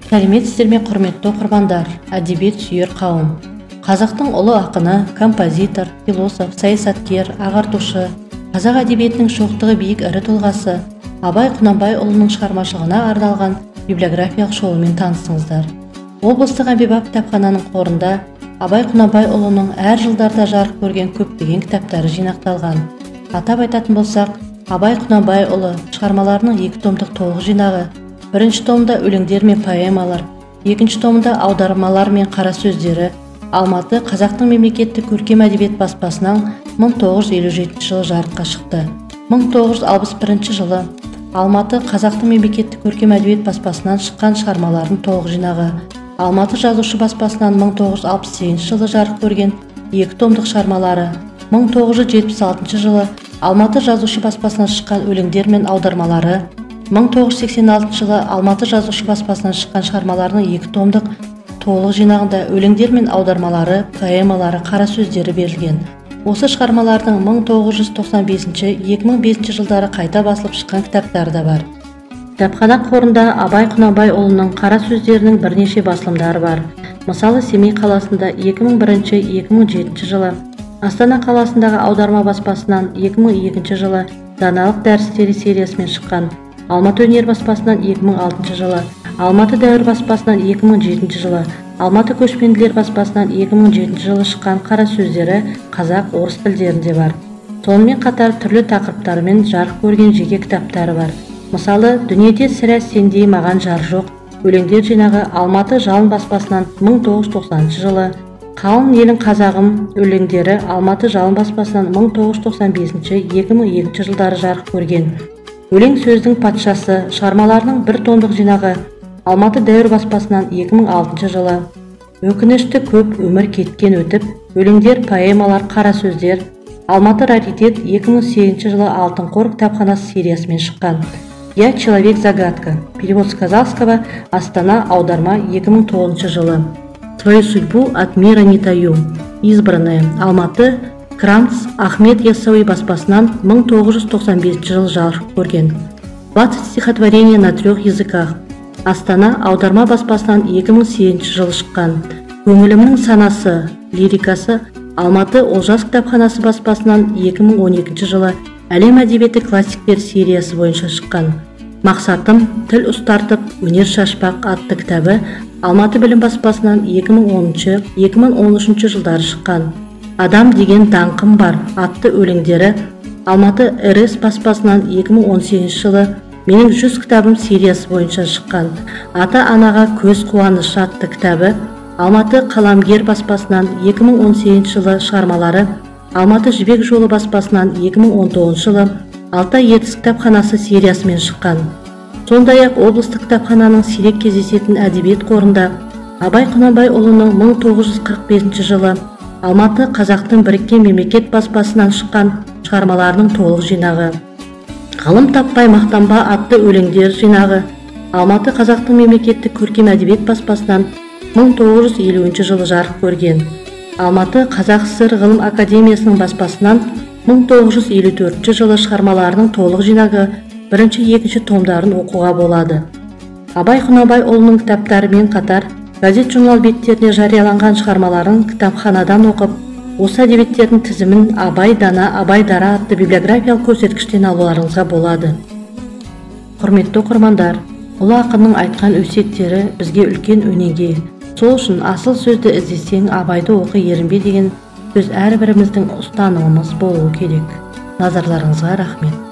Сәлеметсіздер ме, құрметті оқырмандар, әдебиет сүйер қауым. Қазақтың ұлы ақыны, композитор, философ, саясаткер, ағартушы, қазақ әдебиетінің шоқтығы биік ірі тұлғасы Абай Құнанбайұлының шығармашылығына арналған библиографиялық шолумен танысыңыздар. Облыстық әмбебап кітапхананың қорында Абай Құнанбайұлының әр жылдарда жарық көрген көптеген кітаптары жинақталған. Атап айтатын болсақ, Абай Құнанбайұлы шығармаларының 2 томдық толық жинағы, бірінші томда өлеңдер мен поэмалар, екінші томда аудармалар мен қара сөздері Алматы Қазақтың мемлекеттік көркем әдебиет баспасынан 1957 жылы жарыққа шықты. 1961 жылы Алматы Қазақтың мемлекеттік көркем әдебиет баспасынан шыққан шығармалардың толық жинағы, Алматы жазушы баспасынан 1968 жылы жарық көрген 2 томдық шығармалары, 1976 жылы Алматы жазушы баспасынан шыққан өлеңдер мен аудармалары, 1986 жылы Алматы жазушы баспасынан шыққан шығармаларының 2 томдық толық жинағында өлеңдер мен аудармалары, поэмалары, қара сөздері берілген. Осы шығармалардың 1995-2005 жылдары қайта басылып шыққан кітаптары да бар. Кітапхана қорында Абай Құнанбайұлының қара сөздерінің бірнеше басылымдары бар. Мысалы, Семей қаласында 2001-2007 жылы, Астана қаласындағы аударма баспасынан 2002 жылы даналық дәрістері сериясымен шыққан, Алматы өнер баспасынан 2006 жылы, Алматы дәуір баспасынан 2007 жылы, Алматы көшпенділер баспасынан 2007 жылы шыққан қара сөздері қазақ, орыс тілдерінде бар. Сонымен қатар түрлі тақырыптармен жарық көрген жеке кітаптары бар. Мысалы, дүниеде сірә сендей маған жар жоқ өлеңдер жинағы Алматы жалын баспасынан 1990 жылы, Қалың елің қазағым өлеңдері Алматы жалын баспасынан 1995-2002 жылдары жарық көрген. Өлең сөздің патшасы шығармаларының 1 томдық жинағы Алматы дәуір баспасынан 2006 жылы, Өкінішті көп өмір кеткен өтіп, өлеңдер, поэмалар, қара сөздер Алматы раритет 2008 жылы Алтын қор кітапханасы сериясымен шыққан. Я человек-загадка, перевод с казахского, Астана, аударма 2009 жылы. Свою судьбу от мира не таю, избранная, Алматы, Кранц, Ахмет Яссауи баспасынан 1995 жылы жарық көрген. 20 стихотворения на 3 языках. Астана аударма баспасынан 2008 жылы шыққан. Көңілімнің санасы, лирикасы Алматы Олжас кітапханасы баспасынан 2012 жылы әлем әдебиеті классиктер сериясы бойынша шыққан. Мақсатым тіл ұстартып өнер шашпақ атты кітабы Алматы білім баспасынан 2010-2013 жылдары шыққан. Адам деген даңқым бар атты өлеңдері Алматы РС баспасынан 2018 жылы менің 100 кітабым сериясы бойынша шыққан. Ата-анаға көз қуаныш атты кітабы Алматы қаламгер баспасынан 2018 жылы шығармалары Алматы жібек жолы баспасынан 2019 жылы Алтай ертіс кітапханасы сериясымен шыққан. Сондай-ақ облыстық кітапхананың сирек кездесетін әдебиет қорында Абай Құнанбайұлының 1945 жылы Алматы Қазақтың біріккен мемлекет баспасынан шыққан шығармаларының толық жинағы, Ғылым таппай мақтанба атты өлеңдер жинағы Алматы Қазақтың мемлекеттік көркем әдебиет баспасынан 1950 жылы жарық көрген. Алматы Қазақ ССР ғылым академиясының баспасынан 1954 жылы шығармаларының толық жинағы 1-2 томдарын оқуға болады. Абай Құнанбайұлының кітаптарымен қатар газет-журнал беттеріне жарияланған шығармаларын кітапханадан оқып, осы әдебиеттердің тізімін Абай дана, Абай дара атты библиографиялық көрсеткіштен алуларыңызға болады. Құрметті оқырмандар, ұлы ақынның айтқан өсиеттері бізге үлкен өнеге. Сол үшін асыл сөзді іздесең Абайды оқы ерінбе деген сөз әрбіріміздің ұстанымымыз болуы керек. Назарларыңызға рахмет.